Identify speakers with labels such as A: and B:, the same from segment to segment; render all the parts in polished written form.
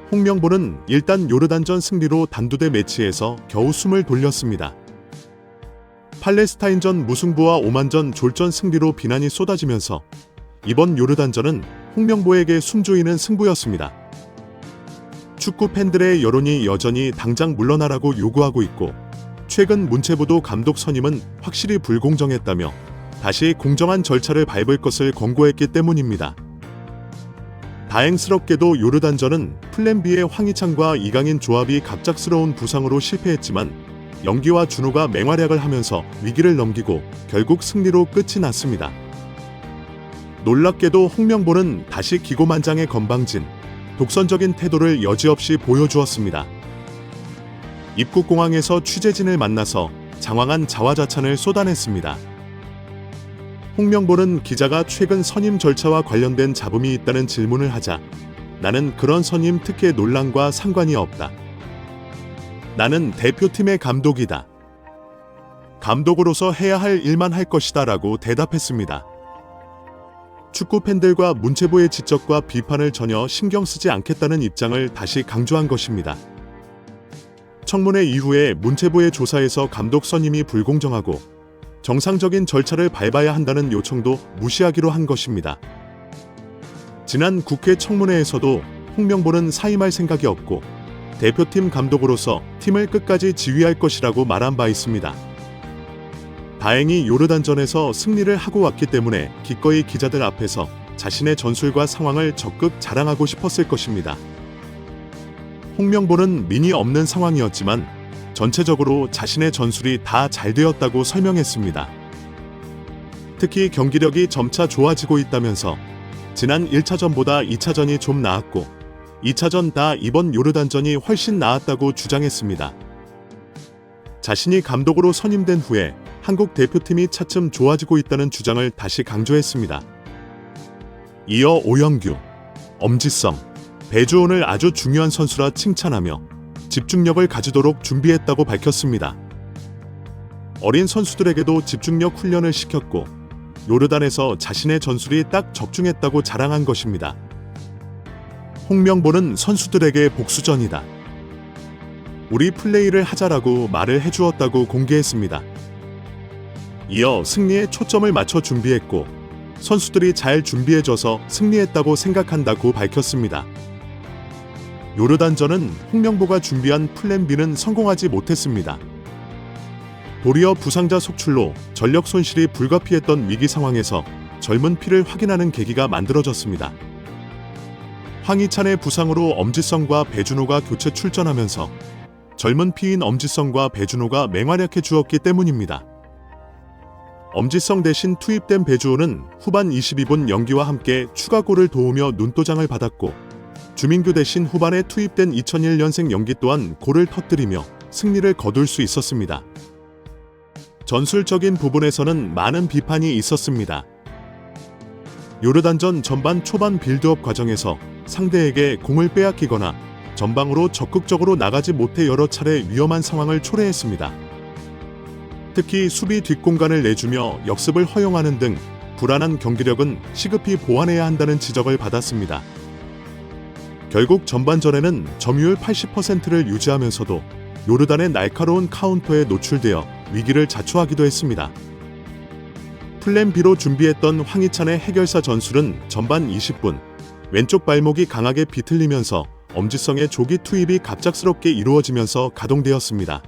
A: 홍명보는 일단 요르단전 승리로 단두대 매치에서 겨우 숨을 돌렸습니다. 팔레스타인전 무승부와 오만전 졸전 승리로 비난이 쏟아지면서 이번 요르단전은 홍명보에게 숨조이는 승부였습니다. 축구 팬들의 여론이 여전히 당장 물러나라고 요구하고 있고, 최근 문체부도 감독 선임은 확실히 불공정했다며 다시 공정한 절차를 밟을 것을 권고했기 때문입니다. 다행스럽게도 요르단전은 플랜 B의 황희찬과 이강인 조합이 갑작스러운 부상으로 실패했지만 영기와 준호가 맹활약을 하면서 위기를 넘기고 결국 승리로 끝이 났습니다. 놀랍게도 홍명보는 다시 기고만장의 건방진, 독선적인 태도를 여지없이 보여주었습니다. 입국공항에서 취재진을 만나서 장황한 자화자찬을 쏟아냈습니다. 홍명보는 기자가 최근 선임 절차와 관련된 잡음이 있다는 질문을 하자 나는 그런 선임 특혜 논란과 상관이 없다. 나는 대표팀의 감독이다. 감독으로서 해야 할 일만 할 것이다 라고 대답했습니다. 축구 팬들과 문체부의 지적과 비판을 전혀 신경 쓰지 않겠다는 입장을 다시 강조한 것입니다. 청문회 이후에 문체부의 조사에서 감독 선임이 불공정하고 정상적인 절차를 밟아야 한다는 요청도 무시하기로 한 것입니다. 지난 국회 청문회에서도 홍명보는 사임할 생각이 없고 대표팀 감독으로서 팀을 끝까지 지휘할 것이라고 말한 바 있습니다. 다행히 요르단전에서 승리를 하고 왔기 때문에 기꺼이 기자들 앞에서 자신의 전술과 상황을 적극 자랑하고 싶었을 것입니다. 홍명보는 민이 없는 상황이었지만 전체적으로 자신의 전술이 다 잘 되었다고 설명했습니다. 특히 경기력이 점차 좋아지고 있다면서 지난 1차전보다 2차전이 좀 나았고 2차전 다 이번 요르단전이 훨씬 나았다고 주장했습니다. 자신이 감독으로 선임된 후에 한국 대표팀이 차츰 좋아지고 있다는 주장을 다시 강조했습니다. 이어 오영규, 엄지성, 배주원을 아주 중요한 선수라 칭찬하며 집중력을 가지도록 준비했다고 밝혔습니다. 어린 선수들에게도 집중력 훈련을 시켰고 요르단에서 자신의 전술이 딱 적중했다고 자랑한 것입니다. 홍명보는 선수들에게 복수전이다. 우리 플레이를 하자라고 말을 해주었다고 공개했습니다. 이어 승리에 초점을 맞춰 준비했고 선수들이 잘 준비해줘서 승리했다고 생각한다고 밝혔습니다. 요르단전은 홍명보가 준비한 플랜 B는 성공하지 못했습니다. 도리어 부상자 속출로 전력 손실이 불가피했던 위기 상황에서 젊은 피를 확인하는 계기가 만들어졌습니다. 황희찬의 부상으로 엄지성과 배준호가 교체 출전하면서 젊은 피인 엄지성과 배준호가 맹활약해 주었기 때문입니다. 엄지성 대신 투입된 배주호는 후반 22분 영기와 함께 추가골을 도우며 눈도장을 받았고 주민규 대신 후반에 투입된 2001년생 영기 또한 골을 터뜨리며 승리를 거둘 수 있었습니다. 전술적인 부분에서는 많은 비판이 있었습니다. 요르단전 전반 초반 빌드업 과정에서 상대에게 공을 빼앗기거나 전방으로 적극적으로 나가지 못해 여러 차례 위험한 상황을 초래했습니다. 특히 수비 뒷공간을 내주며 역습을 허용하는 등 불안한 경기력은 시급히 보완해야 한다는 지적을 받았습니다. 결국 전반전에는 점유율 80%를 유지하면서도 요르단의 날카로운 카운터에 노출되어 위기를 자초하기도 했습니다. 플랜 B로 준비했던 황희찬의 해결사 전술은 전반 20분 왼쪽 발목이 강하게 비틀리면서 엄지성의 조기 투입이 갑작스럽게 이루어지면서 가동되었습니다.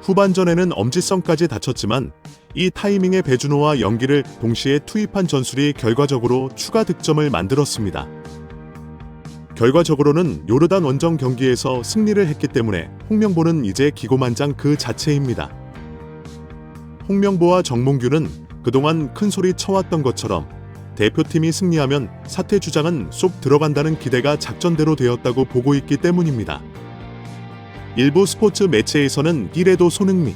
A: 후반전에는 엄지성까지 다쳤지만 이 타이밍에 배준호와 영기를 동시에 투입한 전술이 결과적으로 추가 득점을 만들었습니다. 결과적으로는 요르단 원정 경기에서 승리를 했기 때문에 홍명보는 이제 기고만장 그 자체입니다. 홍명보와 정몽규는 그동안 큰 소리 쳐왔던 것처럼 대표팀이 승리하면 사퇴 주장은 쏙 들어간다는 기대가 작전대로 되었다고 보고 있기 때문입니다. 일부 스포츠 매체에서는 이래도 손흥민,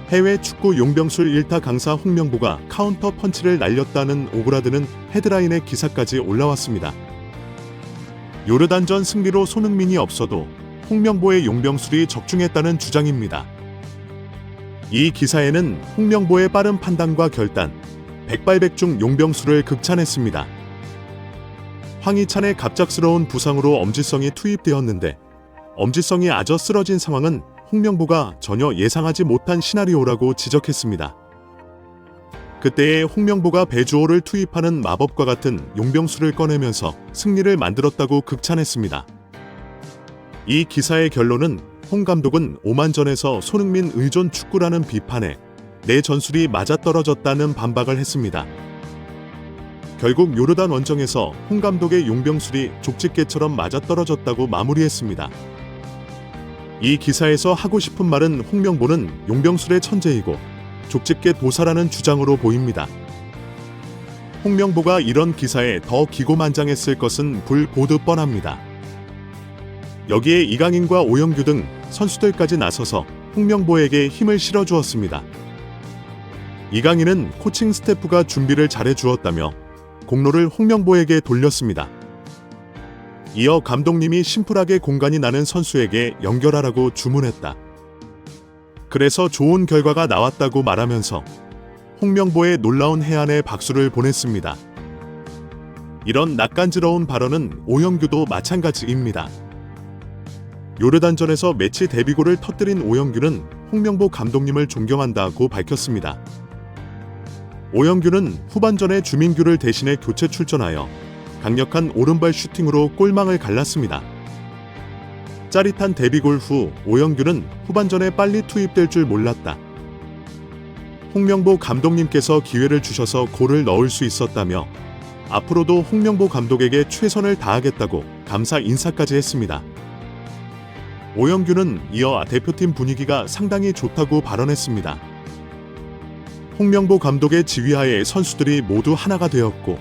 A: 해외 축구 용병술 1타 강사 홍명보가 카운터 펀치를 날렸다는 오그라드는 헤드라인의 기사까지 올라왔습니다. 요르단전 승리로 손흥민이 없어도 홍명보의 용병술이 적중했다는 주장입니다. 이 기사에는 홍명보의 빠른 판단과 결단, 백발백중 용병술을 극찬했습니다. 황희찬의 갑작스러운 부상으로 엄지성이 투입되었는데 엄지성이 아져 쓰러진 상황은 홍명보가 전혀 예상하지 못한 시나리오라고 지적했습니다. 그때에 홍명보가 배주호를 투입하는 마법과 같은 용병수를 꺼내면서 승리를 만들었다고 극찬했습니다. 이 기사의 결론은 홍 감독은 오만전에서 손흥민 의존 축구라는 비판에 내 전술이 맞아떨어졌다는 반박을 했습니다. 결국 요르단 원정에서 홍 감독의 용병술이 족집게처럼 맞아떨어졌다고 마무리했습니다. 이 기사에서 하고 싶은 말은 홍명보는 용병술의 천재이고 족집게 도사라는 주장으로 보입니다. 홍명보가 이런 기사에 더 기고만장했을 것은 불보듯 뻔합니다. 여기에 이강인과 오영규 등 선수들까지 나서서 홍명보에게 힘을 실어주었습니다. 이강인은 코칭 스태프가 준비를 잘해주었다며 공로를 홍명보에게 돌렸습니다. 이어 감독님이 심플하게 공간이 나는 선수에게 연결하라고 주문했다. 그래서 좋은 결과가 나왔다고 말하면서 홍명보의 놀라운 해안에 박수를 보냈습니다. 이런 낯간지러운 발언은 오영규도 마찬가지입니다. 요르단전에서 매치 데뷔골을 터뜨린 오영규는 홍명보 감독님을 존경한다고 밝혔습니다. 오영규는 후반전에 주민규를 대신해 교체 출전하여 강력한 오른발 슈팅으로 골망을 갈랐습니다. 짜릿한 데뷔골 후 오영규는 후반전에 빨리 투입될 줄 몰랐다. 홍명보 감독님께서 기회를 주셔서 골을 넣을 수 있었다며 앞으로도 홍명보 감독에게 최선을 다하겠다고 감사 인사까지 했습니다. 오영규는 이어 대표팀 분위기가 상당히 좋다고 발언했습니다. 홍명보 감독의 지휘하에 선수들이 모두 하나가 되었고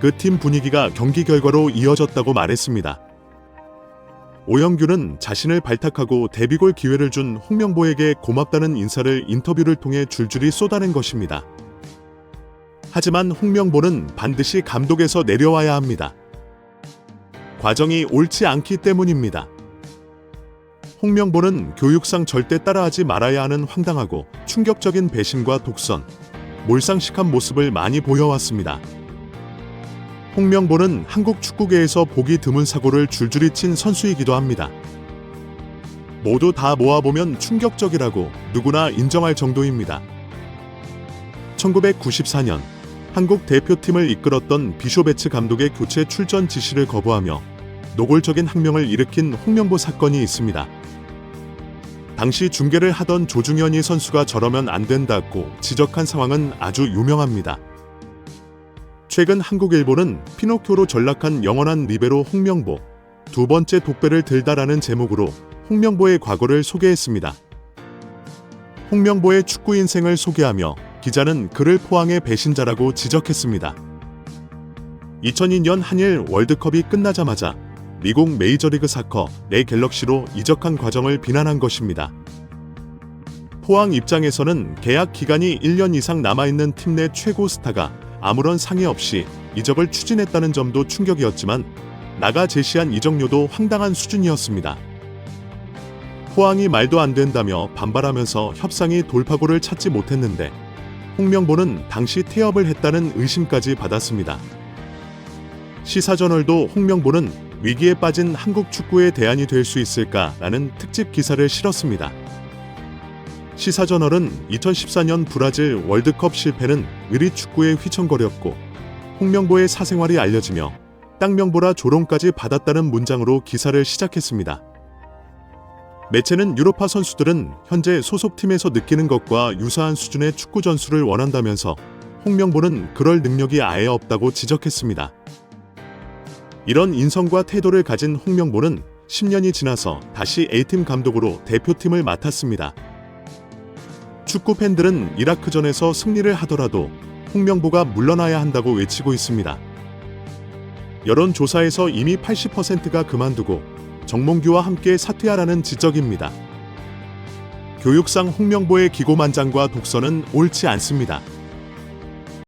A: 그 팀 분위기가 경기 결과로 이어졌다고 말했습니다. 오영규는 자신을 발탁하고 데뷔골 기회를 준 홍명보에게 고맙다는 인사를 인터뷰를 통해 줄줄이 쏟아낸 것입니다. 하지만 홍명보는 반드시 감독에서 내려와야 합니다. 과정이 옳지 않기 때문입니다. 홍명보는 교육상 절대 따라하지 말아야 하는 황당하고 충격적인 배신과 독선, 몰상식한 모습을 많이 보여왔습니다. 홍명보는 한국 축구계에서 보기 드문 사고를 줄줄이 친 선수이기도 합니다. 모두 다 모아보면 충격적이라고 누구나 인정할 정도입니다. 1994년 한국 대표팀을 이끌었던 비쇼베츠 감독의 교체 출전 지시를 거부하며 노골적인 항명을 일으킨 홍명보 사건이 있습니다. 당시 중계를 하던 조중현이 선수가 저러면 안 된다고 지적한 상황은 아주 유명합니다. 최근 한국일보는 피노키오로 전락한 영원한 리베로 홍명보, 두 번째 독배를 들다라는 제목으로 홍명보의 과거를 소개했습니다. 홍명보의 축구 인생을 소개하며 기자는 그를 포항의 배신자라고 지적했습니다. 2002년 한일 월드컵이 끝나자마자 미국 메이저리그 사커 LA 갤럭시로 이적한 과정을 비난한 것입니다. 포항 입장에서는 계약 기간이 1년 이상 남아있는 팀 내 최고 스타가 아무런 상의 없이 이적을 추진했다는 점도 충격이었지만 나가 제시한 이적료도 황당한 수준이었습니다. 포항이 말도 안 된다며 반발하면서 협상이 돌파구를 찾지 못했는데 홍명보는 당시 태업을 했다는 의심까지 받았습니다. 시사저널도 홍명보는 위기에 빠진 한국 축구의 대안이 될 수 있을까라는 특집 기사를 실었습니다. 시사저널은 2014년 브라질 월드컵 실패는 의리 축구에 휘청거렸고 홍명보의 사생활이 알려지며 땅명보라 조롱까지 받았다는 문장으로 기사를 시작했습니다. 매체는 유로파 선수들은 현재 소속팀에서 느끼는 것과 유사한 수준의 축구 전술을 원한다면서 홍명보는 그럴 능력이 아예 없다고 지적했습니다. 이런 인성과 태도를 가진 홍명보는 10년이 지나서 다시 A팀 감독으로 대표팀을 맡았습니다. 축구 팬들은 이라크전에서 승리를 하더라도 홍명보가 물러나야 한다고 외치고 있습니다. 여론조사에서 이미 80%가 그만두고 정몽규와 함께 사퇴하라는 지적입니다. 교육상 홍명보의 기고만장과 독선은 옳지 않습니다.